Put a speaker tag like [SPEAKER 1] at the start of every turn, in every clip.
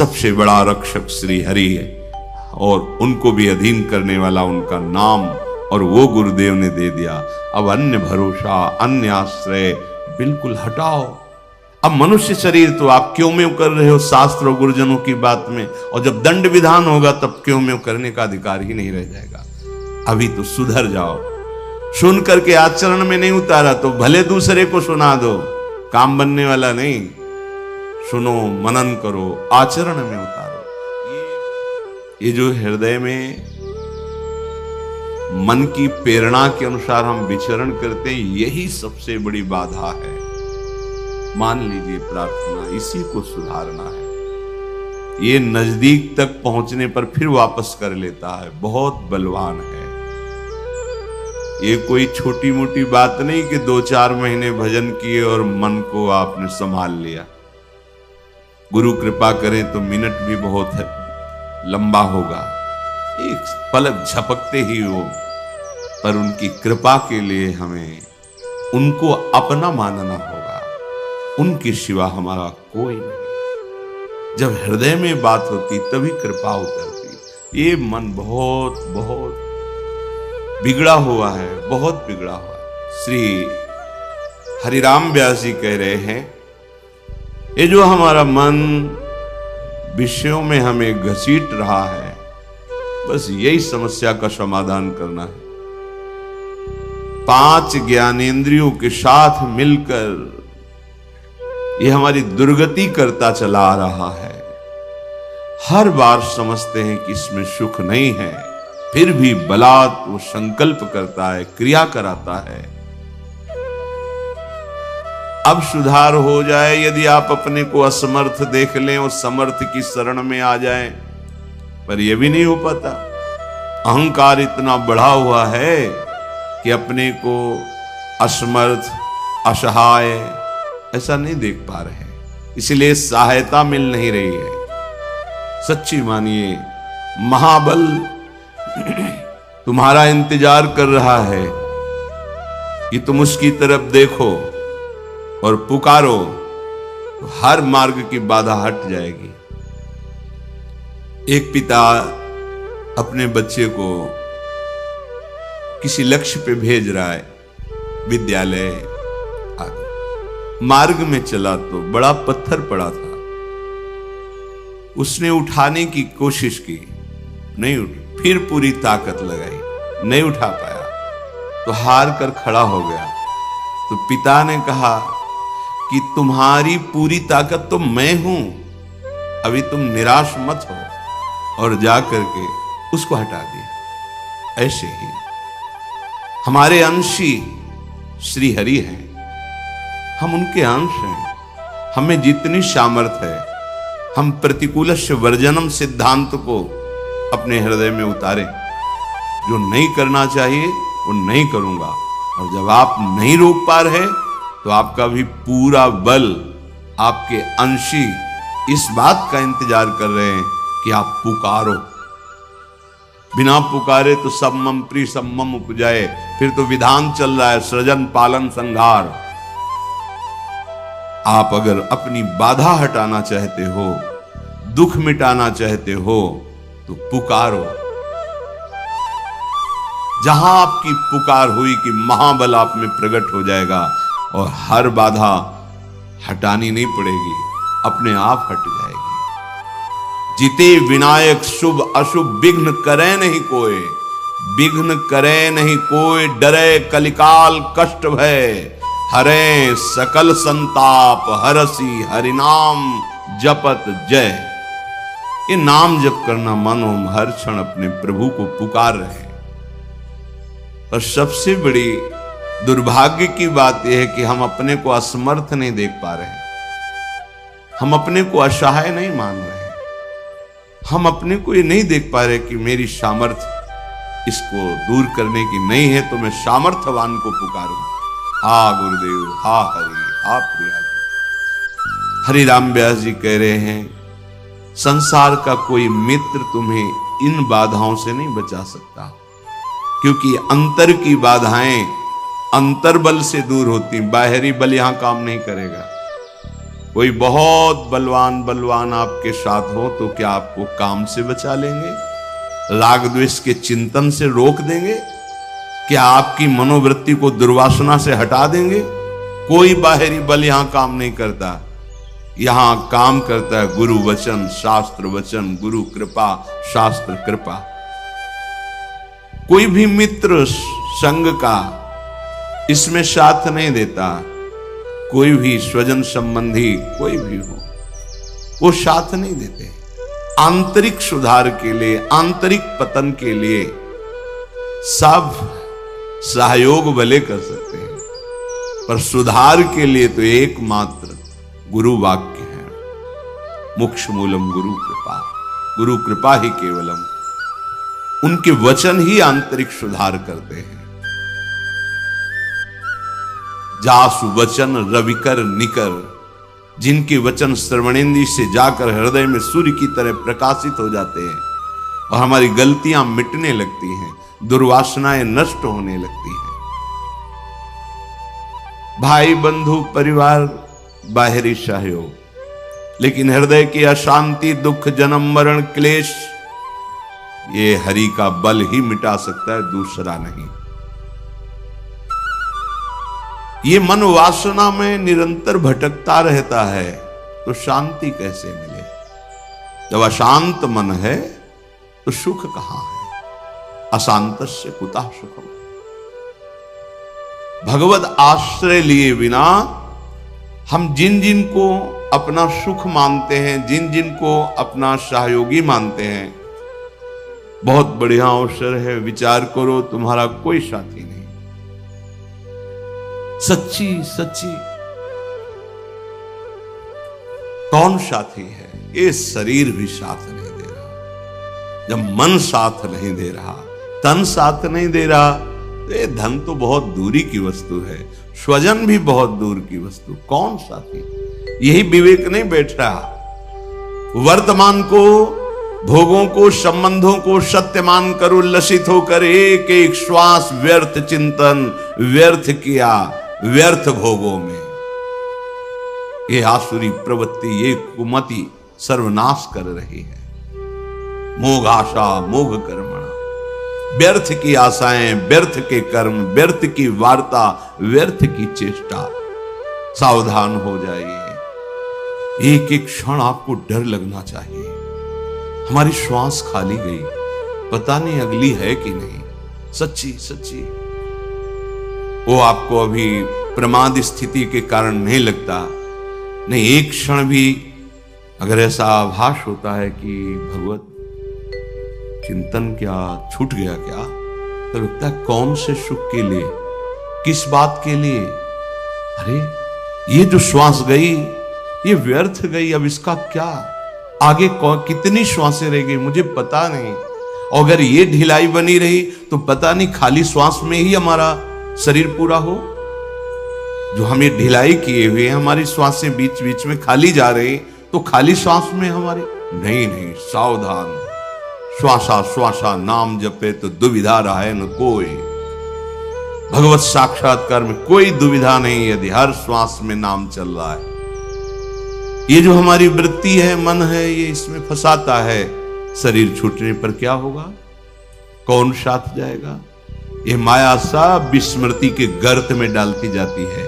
[SPEAKER 1] सबसे बड़ा रक्षक श्री हरि है और उनको भी अधीन करने वाला उनका नाम, और वो गुरुदेव ने दे दिया। अब अन्य भरोसा, अन्य आश्रय बिल्कुल हटाओ। अब मनुष्य शरीर तो आप क्यों में कर रहे हो शास्त्र और गुरुजनों की बात में, और जब दंड विधान होगा तब क्यों में करने का अधिकार ही नहीं रह जाएगा। अभी तो सुधर जाओ। सुन करके आचरण में नहीं उतारा तो भले दूसरे को सुना दो, काम बनने वाला नहीं। सुनो, मनन करो, आचरण में उतारो। ये जो हृदय में मन की प्रेरणा के अनुसार हम विचरण करते हैं, यही सबसे बड़ी बाधा है। मान लीजिए प्रार्थना, इसी को सुधारना है। ये नजदीक तक पहुंचने पर फिर वापस कर लेता है, बहुत बलवान है। ये कोई छोटी मोटी बात नहीं कि 2-4 महीने भजन किए और मन को आपने संभाल लिया। गुरु कृपा करें तो मिनट भी बहुत है, लंबा होगा, एक पलक झपकते ही हो, पर उनकी कृपा के लिए हमें उनको अपना मानना होगा। उनके सिवा हमारा कोई नहीं। जब हृदय में बात होती तभी कृपा उतरती। ये मन बहुत बहुत बिगड़ा हुआ है, बहुत बिगड़ा हुआ है। श्री हरिराम व्यास जी कह रहे हैं, ये जो हमारा मन विषयों में हमें घसीट रहा है, बस यही समस्या का समाधान करना है। 5 ज्ञानेंद्रियों के साथ मिलकर ये हमारी दुर्गति करता चला आ रहा है। हर बार समझते हैं कि इसमें सुख नहीं है, फिर भी बलात् वो संकल्प करता है, क्रिया कराता है। अब सुधार हो जाए यदि आप अपने को असमर्थ देख लें और समर्थ की शरण में आ जाएं, पर यह भी नहीं हो पाता। अहंकार इतना बढ़ा हुआ है कि अपने को असमर्थ, असहाय ऐसा नहीं देख पा रहे हैं, इसलिए सहायता मिल नहीं रही है। सच्ची मानिए, महाबल तुम्हारा इंतजार कर रहा है कि तुम उसकी तरफ देखो और पुकारो, तो हर मार्ग की बाधा हट जाएगी। एक पिता अपने बच्चे को किसी लक्ष्य पे भेज रहा है, विद्यालय आदि। मार्ग में चला तो बड़ा पत्थर पड़ा था। उसने उठाने की कोशिश की, नहीं उठी। फिर पूरी ताकत लगाई, नहीं उठा पाया, तो हार कर खड़ा हो गया। तो पिता ने कहा कि तुम्हारी पूरी ताकत तो मैं हूं, अभी तुम निराश मत हो, और जाकर के उसको हटा दिया। ऐसे ही हमारे अंशी श्री हरि हैं, हम उनके अंश हैं। हमें जितनी सामर्थ्य है, हम प्रतिकूलस्य वर्जनम सिद्धांत को अपने हृदय में उतारें। जो नहीं करना चाहिए वो नहीं करूंगा, और जब आप नहीं रोक पा रहे तो आपका भी पूरा बल, आपके अंशी इस बात का इंतजार कर रहे हैं कि आप पुकारो। बिना पुकारे तो सम्मम प्री सम्मम उपजाए, फिर तो विधान चल रहा है, सृजन पालन संहार। आप अगर अपनी बाधा हटाना चाहते हो, दुख मिटाना चाहते हो, तो पुकारो। जहां आपकी पुकार हुई कि महाबल आप में प्रकट हो जाएगा और हर बाधा हटानी नहीं पड़ेगी, अपने आप हट जाएगी। जिते विनायक शुभ अशुभ विघ्न करे नहीं कोई, विघ्न करे नहीं कोई, डरे कलिकाल कष्ट भय, हरे सकल संताप, हरसी हरिनाम जपत जय। ये नाम जप करना मानो हम हर क्षण अपने प्रभु को पुकार रहे हैं। और सबसे बड़ी दुर्भाग्य की बात यह है कि हम अपने को असमर्थ नहीं देख पा रहे हैं, हम अपने को असहाय नहीं मान रहे हैं, हम अपने को ये नहीं देख पा रहे कि मेरी सामर्थ्य इसको दूर करने की नहीं है, तो मैं सामर्थ्यवान को पुकारूं। हा गुरुदेव, हा हरि, हा प्रिया। हरिराम व्यास जी कह रहे हैं, संसार का कोई मित्र तुम्हें इन बाधाओं से नहीं बचा सकता, क्योंकि अंतर की बाधाएं अंतर्बल से दूर होती, बाहरी बल यहां काम नहीं करेगा। कोई बहुत बलवान आपके साथ हो तो क्या आपको काम से बचा लेंगे? राग द्वेष के चिंतन से रोक देंगे? क्या आपकी मनोवृत्ति को दुर्वासना से हटा देंगे? कोई बाहरी बल यहां काम नहीं करता। यहां काम करता है गुरु वचन, शास्त्र वचन, गुरु कृपा, शास्त्र कृपा। कोई भी मित्र संग का इसमें साथ नहीं देता। कोई भी स्वजन संबंधी कोई भी हो, वो साथ नहीं देते। आंतरिक सुधार के लिए, आंतरिक पतन के लिए सब सहयोग भले कर सकते हैं, पर सुधार के लिए तो एकमात्र गुरु वाक्य है। मोक्ष मूलम गुरु कृपा, गुरु कृपा ही केवलम। उनके वचन ही आंतरिक सुधार करते हैं। जासु वचन रविकर निकर, जिनके वचन श्रवणेंद्रिय से जाकर हृदय में सूर्य की तरह प्रकाशित हो जाते हैं और हमारी गलतियां मिटने लगती हैं, दुर्वासनाएं नष्ट होने लगती हैं। भाई बंधु परिवार बाहरी सहयोग, लेकिन हृदय की अशांति, दुख, जन्म मरण, क्लेश, ये हरि का बल ही मिटा सकता है, दूसरा नहीं। ये मन वासना में निरंतर भटकता रहता है तो शांति कैसे मिले? जब अशांत मन है तो सुख कहां है? अशांतस्य कुतः सुखम। भगवत आश्रय लिए बिना हम जिन जिन को अपना सुख मानते हैं, जिन जिन को अपना सहयोगी मानते हैं, बहुत बढ़िया अवसर है, विचार करो, तुम्हारा कोई साथी नहीं। सच्ची सच्ची कौन साथी है? ये शरीर भी साथ नहीं दे रहा। जब मन साथ नहीं दे रहा, तन साथ नहीं दे रहा, तो ये धन तो बहुत दूरी की वस्तु है, स्वजन भी बहुत दूर की वस्तु। कौन साथी? यही विवेक नहीं बैठ रहा। वर्तमान को, भोगों को, संबंधों को सत्य मानकर उल्लसित होकर एक एक श्वास व्यर्थ चिंतन, व्यर्थ किया, व्यर्थ भोगों में ये आसुरी प्रवृत्ति, ये कुमति सर्वनाश कर रही है। मोघ आशा मोघ कर्मणा, व्यर्थ की आशाएं, व्यर्थ के कर्म, व्यर्थ की वार्ता, व्यर्थ की चेष्टा। सावधान हो जाइए। एक एक क्षण आपको डर लगना चाहिए। हमारी श्वास खाली गई, पता नहीं अगली है कि नहीं। सच्ची सच्ची वो आपको अभी प्रमाद स्थिति के कारण नहीं लगता। नहीं, एक क्षण भी अगर ऐसा आभास होता है कि भगवत चिंतन क्या छूट गया क्या, तो लगता है कौन से सुख के लिए, किस बात के लिए? अरे ये जो श्वास गई ये व्यर्थ गई, अब इसका क्या? आगे कितनी श्वासें रह गई मुझे पता नहीं। और अगर ये ढिलाई बनी रही तो पता नहीं खाली श्वास में ही हमारा शरीर पूरा हो। जो हमें ढिलाई किए हुए हमारी श्वासें बीच बीच में खाली जा रही, तो खाली श्वास में हमारी नहीं नहीं, सावधान। श्वासा श्वासा नाम जपे तो दुविधा रहे न कोई। भगवत साक्षात्कार में कोई दुविधा नहीं यदि हर श्वास में नाम चल रहा है। ये जो हमारी वृत्ति है, मन है, ये इसमें फंसाता है। शरीर छूटने पर क्या होगा? कौन साथ जाएगा? ये माया सब विस्मृति के गर्त में डालती जाती है।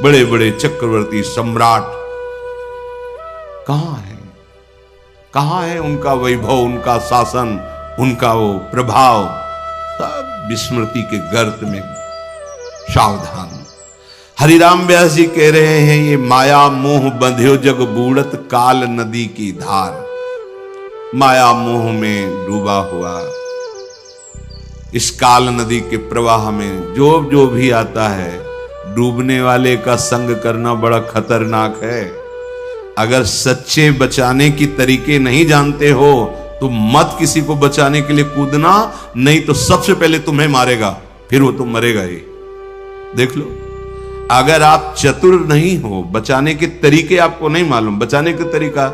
[SPEAKER 1] बड़े बड़े चक्रवर्ती सम्राट कहां है? कहां है उनका वैभव, उनका शासन, उनका वो प्रभाव? सब विस्मृति के गर्त में। सावधान। हरिराम व्यास जी कह रहे हैं, ये माया मोह बंध्यो जग बूढ़त काल नदी की धार। माया मोह में डूबा हुआ इस काल नदी के प्रवाह में जो जो भी आता है, डूबने वाले का संग करना बड़ा खतरनाक है। अगर सच्चे बचाने की तरीके नहीं जानते हो तो मत किसी को बचाने के लिए कूदना, नहीं तो सबसे पहले तुम्हें मारेगा, फिर वो तुम मरेगा ही। देख लो, अगर आप चतुर नहीं हो, बचाने के तरीके आपको नहीं मालूम, बचाने का तरीका,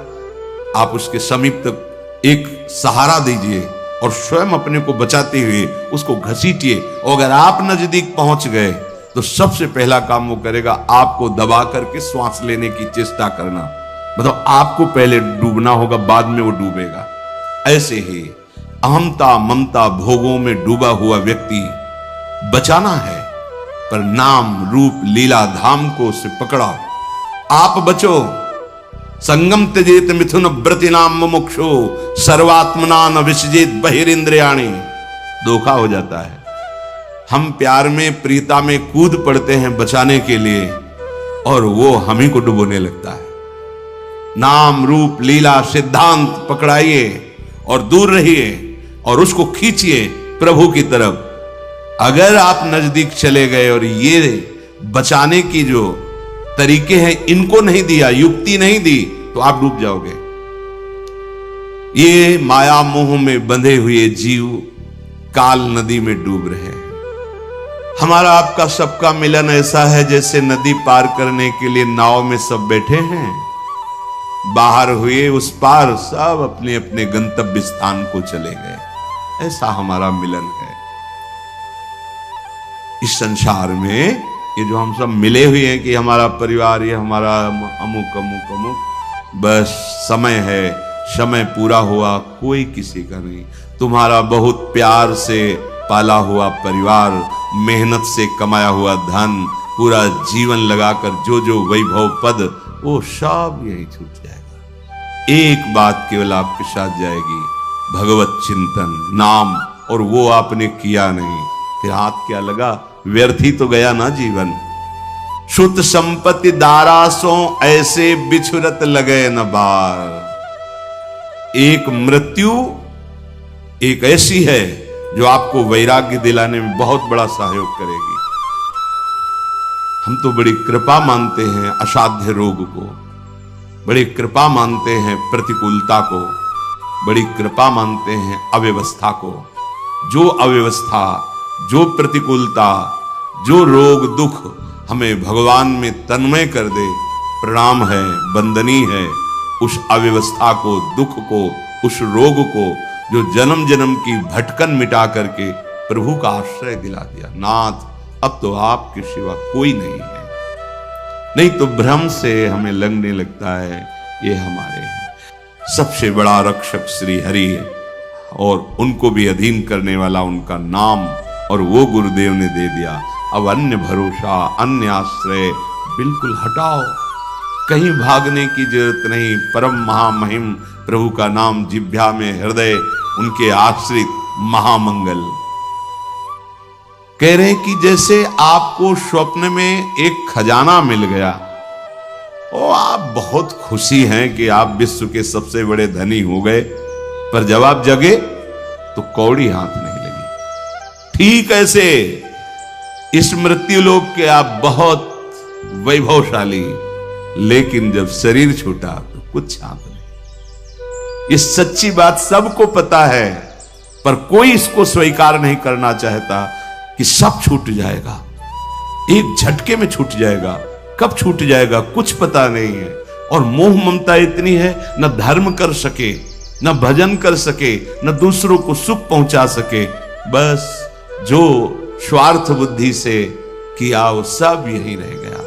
[SPEAKER 1] आप उसके समीप तक एक सहारा दीजिए और स्वयं अपने को बचाते हुए उसको घसीटिए। और अगर आप नजदीक पहुंच गए तो सबसे पहला काम वो करेगा, आपको दबा करके श्वास लेने की चेष्टा करना। मतलब आपको पहले डूबना होगा, बाद में वो डूबेगा। ऐसे ही अहमता ममता भोगों में डूबा हुआ व्यक्ति बचाना है, पर नाम रूप लीला धाम को उसे पकड़ा। आप बचो। संगम त्यजेत मिथुन व्रति नाम मुमुक्षु सर्वात्मना न विसजेत बहिरिंद्रियाणि। धोखा हो जाता है। हम प्यार में प्रीता में कूद पड़ते हैं बचाने के लिए, और वो हम ही को डुबोने लगता है। नाम रूप लीला सिद्धांत पकड़ाइए और दूर रहिए और उसको खींचिए प्रभु की तरफ। अगर आप नजदीक चले गए और ये बचाने की जो तरीके हैं इनको नहीं दिया, युक्ति नहीं दी, तो आप डूब जाओगे। ये माया मोह में बंधे हुए जीव काल नदी में डूब रहे हैं। हमारा आपका सबका मिलन ऐसा है जैसे नदी पार करने के लिए नाव में सब बैठे हैं, बाहर हुए उस पार सब अपने अपने गंतव्य स्थान को चले गए। ऐसा हमारा मिलन है। इस संसार में ये जो हम सब मिले हुए हैं कि हमारा परिवार, ये हमारा अमुक अमुक अमुक, बस समय है, समय पूरा हुआ, कोई किसी का नहीं। तुम्हारा बहुत प्यार से पाला हुआ परिवार, मेहनत से कमाया हुआ धन, पूरा जीवन लगाकर जो वैभव पद, वो सब यही छूट जाएगा। एक बात केवल आपके साथ जाएगी, भगवत चिंतन नाम, और वो आपने किया नहीं, फिर हाथ क्या लगा, व्यर्थ ही तो गया ना जीवन। शुद्ध संपत्ति दारासों ऐसे बिछुरत लगे न बार। एक मृत्यु एक ऐसी है जो आपको वैराग्य दिलाने में बहुत बड़ा सहयोग करेगी। हम तो बड़ी कृपा मानते हैं असाध्य रोग को, बड़ी कृपा मानते हैं प्रतिकूलता को, बड़ी कृपा मानते हैं अव्यवस्था को। जो अव्यवस्था, जो प्रतिकूलता, जो रोग दुख हमें भगवान में तन्मय कर दे, प्रणाम है, वंदनीय है। उस अव्यवस्था को, दुख को, उस रोग को, जो जन्म जन्म की भटकन मिटा करके प्रभु का आश्रय दिला दिया। नाथ, अब तो आपके सिवा कोई नहीं है। नहीं तो भ्रम से हमें लगने लगता है ये हमारे हैं। सबसे बड़ा रक्षक श्री हरि है, और उनको भी अधीन करने वाला उनका नाम, और वो गुरुदेव ने दे दिया। अब अन्य भरोसा, अन्य आश्रय बिल्कुल हटाओ। कहीं भागने की जरूरत नहीं। परम महामहिम प्रभु का नाम जिह्वा में, हृदय उनके आश्रित, महामंगल। कह रहे कि जैसे आपको स्वप्न में एक खजाना मिल गया, और आप बहुत खुशी हैं कि आप विश्व के सबसे बड़े धनी हो गए, पर जब आप जगे तो कौड़ी हाथ नहीं लगी। ठीक ऐसे इस मृत्यु लोक के आप बहुत वैभवशाली, लेकिन जब शरीर छूटा तो कुछ हाथ नहीं। ये सच्ची बात सबको पता है, पर कोई इसको स्वीकार नहीं करना चाहता कि सब छूट जाएगा, एक झटके में छूट जाएगा। कब छूट जाएगा कुछ पता नहीं है। और मोह ममता इतनी है, न धर्म कर सके, न भजन कर सके, न दूसरों को सुख पहुंचा सके। बस जो स्वार्थ बुद्धि से किया वो सब यही रह गया।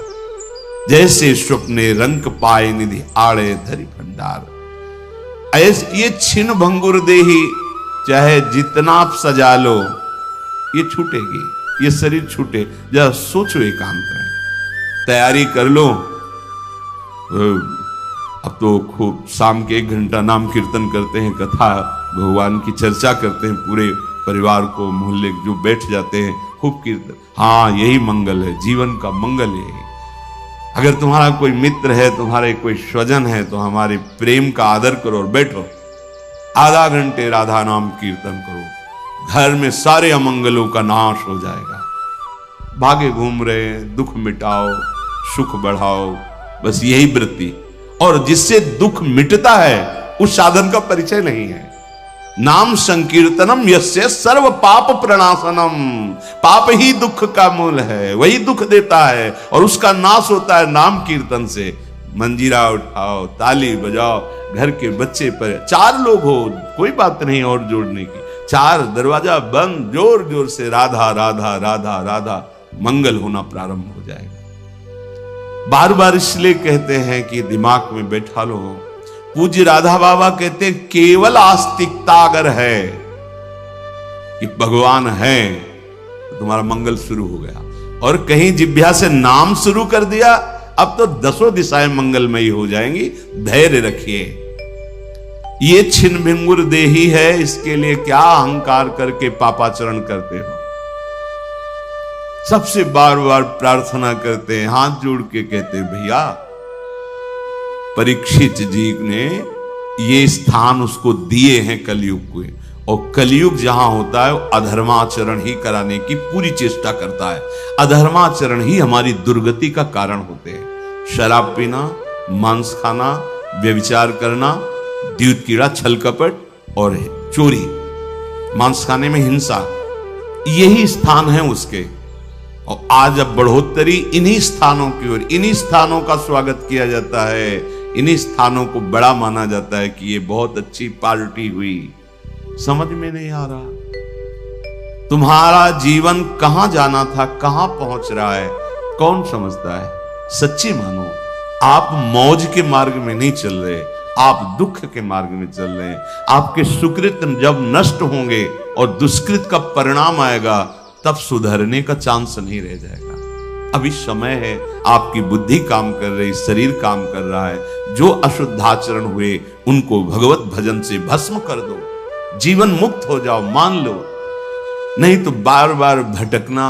[SPEAKER 1] जैसे स्वप्ने रंक पाए निधि आड़े धरि भंडार, ऐसे ये छिन भंगुर देही, चाहे जितना आप सजा लो ये छूटेगी, ये शरीर छूटे। जरा सोचो, एकांत में तैयारी कर लो। अब तो खूब शाम के 1 घंटा नाम कीर्तन करते हैं, कथा भगवान की चर्चा करते हैं, पूरे परिवार को मोहल्ले जो बैठ जाते हैं, खूब कीर्तन। हाँ, यही मंगल है, जीवन का मंगल यही। अगर तुम्हारा कोई मित्र है, तुम्हारे कोई स्वजन है, तो हमारे प्रेम का आदर करो और बैठो। आधा घंटे राधा नाम कीर्तन करो, घर में सारे अमंगलों का नाश हो जाएगा। भागे घूम रहे, दुख मिटाओ, सुख बढ़ाओ, बस यही वृत्ति। और जिससे दुख मिटता है उस साधन का परिचय नहीं है। नाम संकीर्तनम यस्य सर्व पाप प्रणाशनम। पाप ही दुख का मूल है, वही दुख देता है, और उसका नाश होता है नाम कीर्तन से। मंजीरा उठाओ, ताली बजाओ, घर के बच्चे पर 4 लोग हो, कोई बात नहीं और जोड़ने की, 4 दरवाजा बंद, जोर जोर से राधा राधा राधा राधा, मंगल होना प्रारंभ हो जाएगा। बार बार इसलिए कहते हैं कि दिमाग में बैठा लो। पूज्य राधा बाबा कहते हैं केवल आस्तिकता अगर है कि भगवान है तो तुम्हारा मंगल शुरू हो गया। और कहीं जिभ्या से नाम शुरू कर दिया, अब तो 10 दिशाएं मंगलमयी हो जाएंगी। धैर्य रखिए। ये छिन्न भिंगुर देही है, इसके लिए क्या अहंकार करके पापाचरण करते हो। सबसे बार बार प्रार्थना करते हैं, हाथ जोड़ के कहते हैं, भैया परीक्षित जी ने ये स्थान उसको दिए हैं कलयुग को, और कलयुग जहां होता है वो अधर्माचरण ही कराने की पूरी चेष्टा करता है। अधर्माचरण ही हमारी दुर्गति का कारण होते हैं। शराब पीना, मांस खाना, व्यभिचार करना, द्यूत कीड़ा, छल कपट और चोरी, मांस खाने में हिंसा, यही स्थान है उसके। और आज अब बढ़ोतरी इन्हीं स्थानों की ओर, इन्हीं स्थानों का स्वागत किया जाता है, इन्हीं स्थानों को बड़ा माना जाता है कि ये बहुत अच्छी पार्टी हुई। समझ में नहीं आ रहा तुम्हारा जीवन कहां जाना था, कहां पहुंच रहा है, कौन समझता है। सच्ची मानो, आप मौज के मार्ग में नहीं चल रहे, आप दुख के मार्ग में चल रहे हैं। आपके सुकृत जब नष्ट होंगे और दुष्कृत का परिणाम आएगा, तब सुधरने का चांस नहीं रह जाएगा। अभी समय है, आपकी बुद्धि काम कर रही, शरीर काम कर रहा है। जो अशुद्धाचरण हुए उनको भगवत भजन से भस्म कर दो, जीवन मुक्त हो जाओ, मान लो। नहीं तो बार बार भटकना।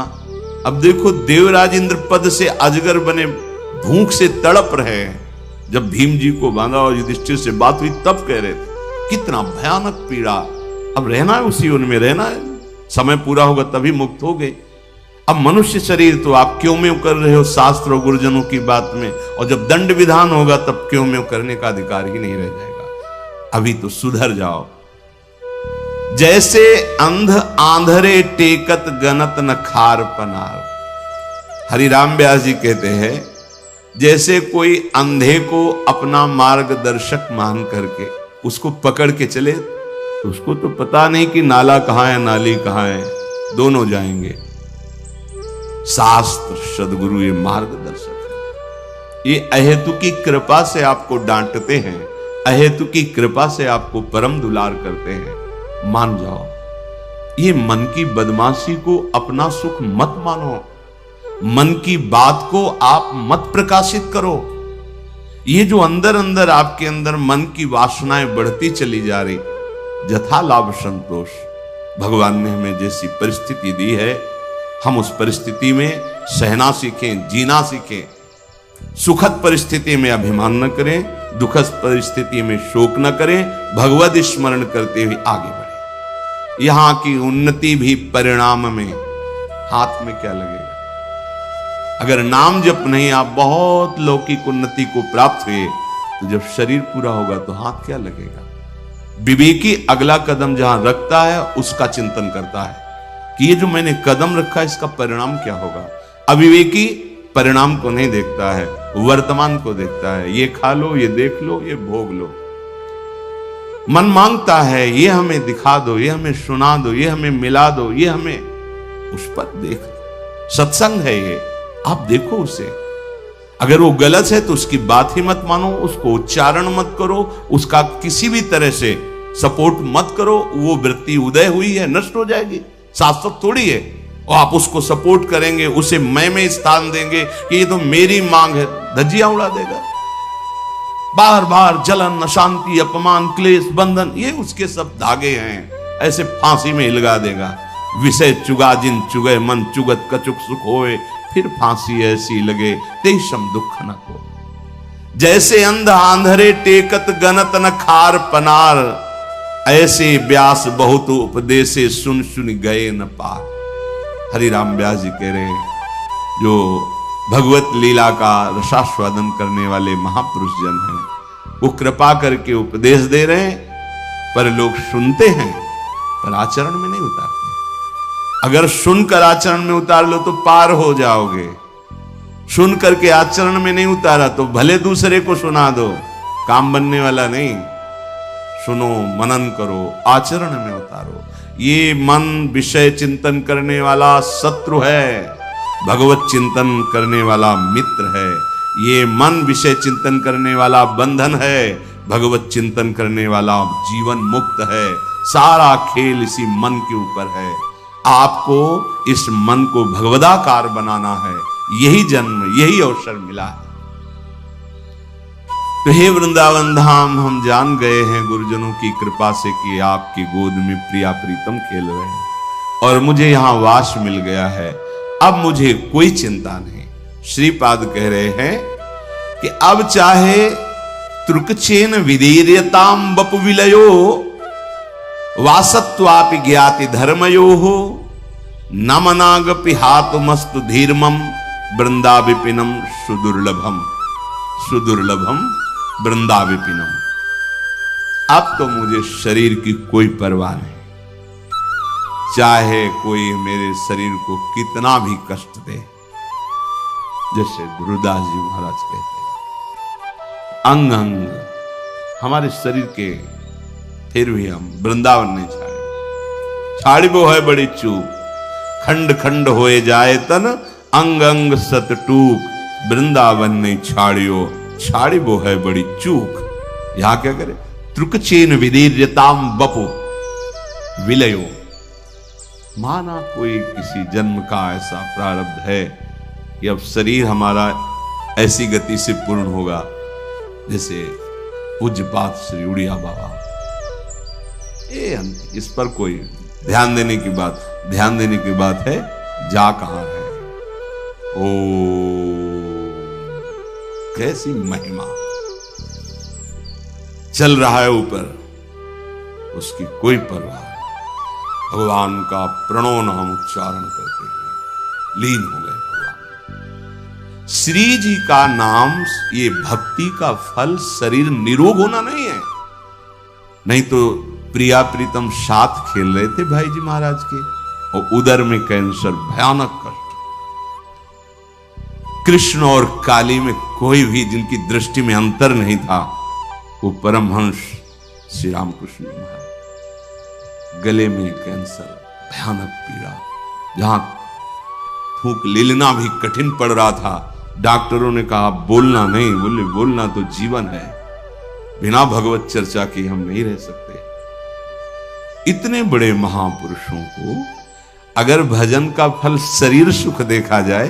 [SPEAKER 1] अब देखो, देवराज इंद्र पद से अजगर बने भूख से तड़प रहे हैं। जब भीम जी को बांधा और युधिष्ठिर से बात हुई तब कह रहे थे कितना भयानक पीड़ा। अब रहना है उसी उनमें रहना है, समय पूरा होगा तभी मुक्त हो गए। अब मनुष्य शरीर तो आप क्यों में कर रहे हो शास्त्र और गुरुजनों की बात में, और जब दंड विधान होगा तब क्यों में करने का अधिकार ही नहीं रह जाएगा। अभी तो सुधर जाओ। जैसे अंध आंधरे टेकत गनत न खार पनार। हरिराम व्यास जी कहते हैं, जैसे कोई अंधे को अपना मार्गदर्शक मान करके उसको पकड़ के चले, तो उसको तो पता नहीं कि नाला कहां है, नाली कहां है, दोनों जाएंगे। शास्त्र सदगुरु ये मार्गदर्शक है। ये अहेतु की कृपा से आपको डांटते हैं, अहेतु की कृपा से आपको परम दुलार करते हैं। मान जाओ। ये मन की बदमाशी को अपना सुख मत मानो, मन की बात को आप मत प्रकाशित करो। ये जो अंदर अंदर आपके अंदर मन की वासनाएं बढ़ती चली जा रही, यथा लाभ संतोष। भगवान ने हमें जैसी परिस्थिति दी है, हम उस परिस्थिति में सहना सीखें, जीना सीखें। सुखद परिस्थिति में अभिमान न करें, दुखद परिस्थिति में शोक न करें, भगवत स्मरण करते हुए आगे बढ़ें। यहां की उन्नति भी परिणाम में, हाथ में क्या लगेगा। अगर नाम जप नहीं, आप बहुत लौकिक उन्नति को प्राप्त हुए, तो जब शरीर पूरा होगा तो हाथ क्या लगेगा। विवेकी अगला कदम जहां रखता है उसका चिंतन करता है कि ये जो मैंने कदम रखा इसका परिणाम क्या होगा। अविवेकी परिणाम को नहीं देखता है, वर्तमान को देखता है। ये खा लो, ये देख लो, ये भोग लो। मन मांगता है ये हमें दिखा दो, ये हमें सुना दो, ये हमें मिला दो, ये हमें, उस पर देख। सत्संग है ये, आप देखो उसे। अगर वो गलत है तो उसकी बात ही मत मानो, उसको उच्चारण मत करो, उसका किसी भी तरह से सपोर्ट मत करो। वो वृत्ति उदय हुई है, नष्ट हो जाएगी, शाश्वत थोड़ी है। और आप उसको सपोर्ट करेंगे, उसे मैं में स्थान देंगे कि ये तो मेरी मांग है, धज्जियां उड़ा देगा। बार बार जलन, अशांति, अपमान, क्लेश, बंधन, ये उसके सब धागे हैं, ऐसे फांसी में हिलगा देगा। विषय चुगा जिन चुगे मन चुगत कचुक सुख होए, फिर फांसी ऐसी लगे तेषम दुख न को। जैसे अंध आंधरे टेकत गनत न खार पनार, ऐसे व्यास बहुत उपदेशे सुन सुन गए न पार। हरिराम व्यास जी कह रहे हैं, जो भगवत लीला का रसास्वादन करने वाले महापुरुष जन हैं, वो कृपा करके उपदेश दे रहे हैं, पर लोग सुनते हैं पर आचरण में नहीं उतारते। अगर सुनकर आचरण में उतार लो तो पार हो जाओगे। सुन करके आचरण में नहीं उतारा तो भले दूसरे को सुना दो, काम बनने वाला नहीं। सुनो, मनन करो, आचरण में उतारो। ये मन विषय चिंतन करने वाला शत्रु है। भगवत चिंतन करने वाला मित्र है, ये मन विषय चिंतन करने वाला बंधन है, भगवत चिंतन करने वाला जीवन मुक्त है। सारा खेल इसी मन के ऊपर है। आपको इस मन को भगवदाकार बनाना है, यही जन्म, यही अवसर मिला है। तो हे वृंदावन धाम, हम जान गए हैं गुरुजनों की कृपा से कि आपकी गोद में प्रिया प्रीतम खेल रहे हैं और मुझे यहां वास मिल गया है। अब मुझे कोई चिंता नहीं। श्रीपाद कह रहे हैं कि अब चाहे त्रुकचेन विदीर्यताम बपु विलयो वासत्वापि ज्ञाति धर्मयो हो नमनागपि हातुमस्तु धीर्मम वृंदा विपिनम सुदुर्लभम सुदुर्लभम वृंदा विपिनम। अब तो मुझे शरीर की कोई परवाह नहीं, चाहे कोई मेरे शरीर को कितना भी कष्ट दे। जैसे गुरुदास जी महाराज कहते हैं, अंग अंग हमारे शरीर के फिर भी हम वृंदावन नहीं छाड़े। छाड़ी वो है बड़ी चूक, खंड खंड होए जाए तन अंग अंग सत टूक, वृंदावन नहीं छाड़ियो, छाड़ी वो है बड़ी चूक। यहां क्या करे, त्रुकचेन विदीर्यताम बपु विलयो। माना कोई किसी जन्म का ऐसा प्रारब्ध है कि अब शरीर हमारा ऐसी गति से पूर्ण होगा, जैसे पूज्यपाद श्री उड़िया बाबा। इस पर कोई ध्यान देने की बात है, जा कहां है। ओ कैसी महिमा चल रहा है ऊपर, उसकी कोई परवाह नहीं। भगवान का प्रणव नाम उच्चारण करते हुए लीन हो गए भगवान। श्री जी का नाम, ये भक्ति का फल शरीर निरोग होना नहीं है। नहीं तो प्रिया प्रीतम साथ खेल रहे थे भाई जी महाराज के, और उदर में कैंसर, भयानक कष्ट। कृष्ण और काली में कोई भी जिनकी दृष्टि में अंतर नहीं था, वो परमहंस श्री रामकृष्ण महाराज। गले में कैंसर, भयानक पीड़ा, जहां फूंक लेना भी कठिन पड़ रहा था। डॉक्टरों ने कहा बोलना नहीं, बोले बोलना तो जीवन है, बिना भगवत चर्चा के हम नहीं रह सकते। इतने बड़े महापुरुषों को अगर भजन का फल शरीर सुख देखा जाए,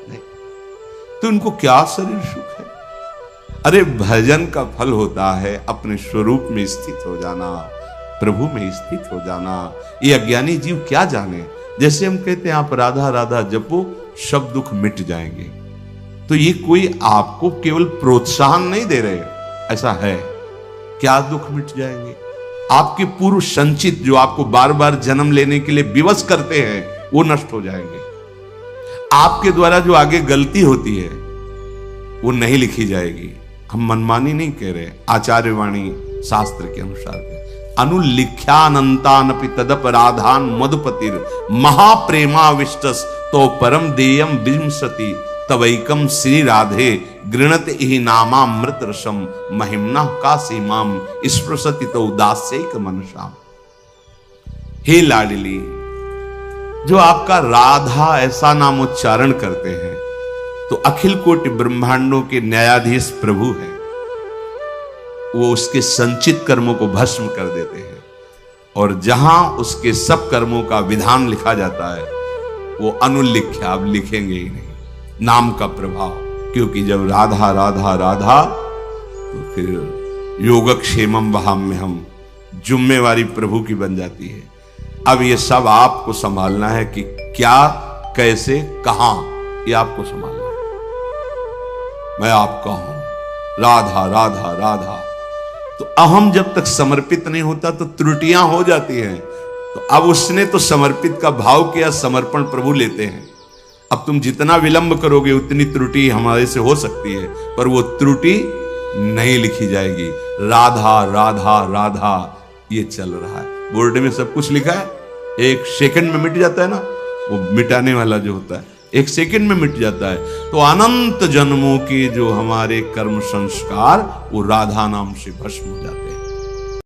[SPEAKER 1] नहीं तो उनको क्या शरीर सुख है। अरे भजन का फल होता है अपने स्वरूप में स्थित हो जाना, प्रभु में स्थित हो जाना। ये अज्ञानी जीव क्या जाने। जैसे हम कहते हैं आप राधा राधा जपो, सब दुख मिट जाएंगे, तो ये कोई आपको केवल प्रोत्साहन नहीं दे रहे, ऐसा है। क्या दुख मिट जाएंगे? आपके पूर्व संचित जो आपको बार बार जन्म लेने के लिए विवश करते हैं, वो नष्ट हो जाएंगे। आपके द्वारा जो आगे गलती होती है वो नहीं लिखी जाएगी। हम मनमानी नहीं कह रहे, आचार्य वाणी शास्त्र के अनुसार अनुलिख्यानंतानपि तदपराधान मधुपतिर महाप्रेमाविष्टस तो परम देयम विंशति तवैकम श्री राधे गृणत ही नामामृत रसम महिमना का सीमाम स्पृशति तो उदास्यक मनसाम। हे लाडली, जो आपका राधा ऐसा नाम उच्चारण करते हैं तो अखिल कोटि ब्रह्मांडों के न्यायाधीश प्रभु हैं। वो उसके संचित कर्मों को भस्म कर देते हैं, और जहां उसके सब कर्मों का विधान लिखा जाता है वो अनुलिख्या, अब लिखेंगे ही नहीं। नाम का प्रभाव, क्योंकि जब राधा राधा राधा तो फिर योगक्षेमम वहाम्य हम, जुम्मेवारी प्रभु की बन जाती है। अब ये सब आपको संभालना है कि क्या, कैसे, कहां, ये आपको संभालना है। मैं आपका हूं, राधा राधा राधा। तो अहम जब तक समर्पित नहीं होता तो त्रुटियां हो जाती हैं। तो अब उसने तो समर्पित का भाव किया, समर्पण प्रभु लेते हैं। अब तुम जितना विलंब करोगे उतनी त्रुटि हमारे से हो सकती है, पर वो त्रुटि नहीं लिखी जाएगी। राधा राधा राधा ये चल रहा है। बोर्ड में सब कुछ लिखा है, एक सेकंड में मिट जाता है ना, वो मिटाने वाला जो होता है एक सेकंड में मिट जाता है। तो अनंत जन्मों के जो हमारे कर्म संस्कार वो राधा नाम से भस्म हो जाते हैं।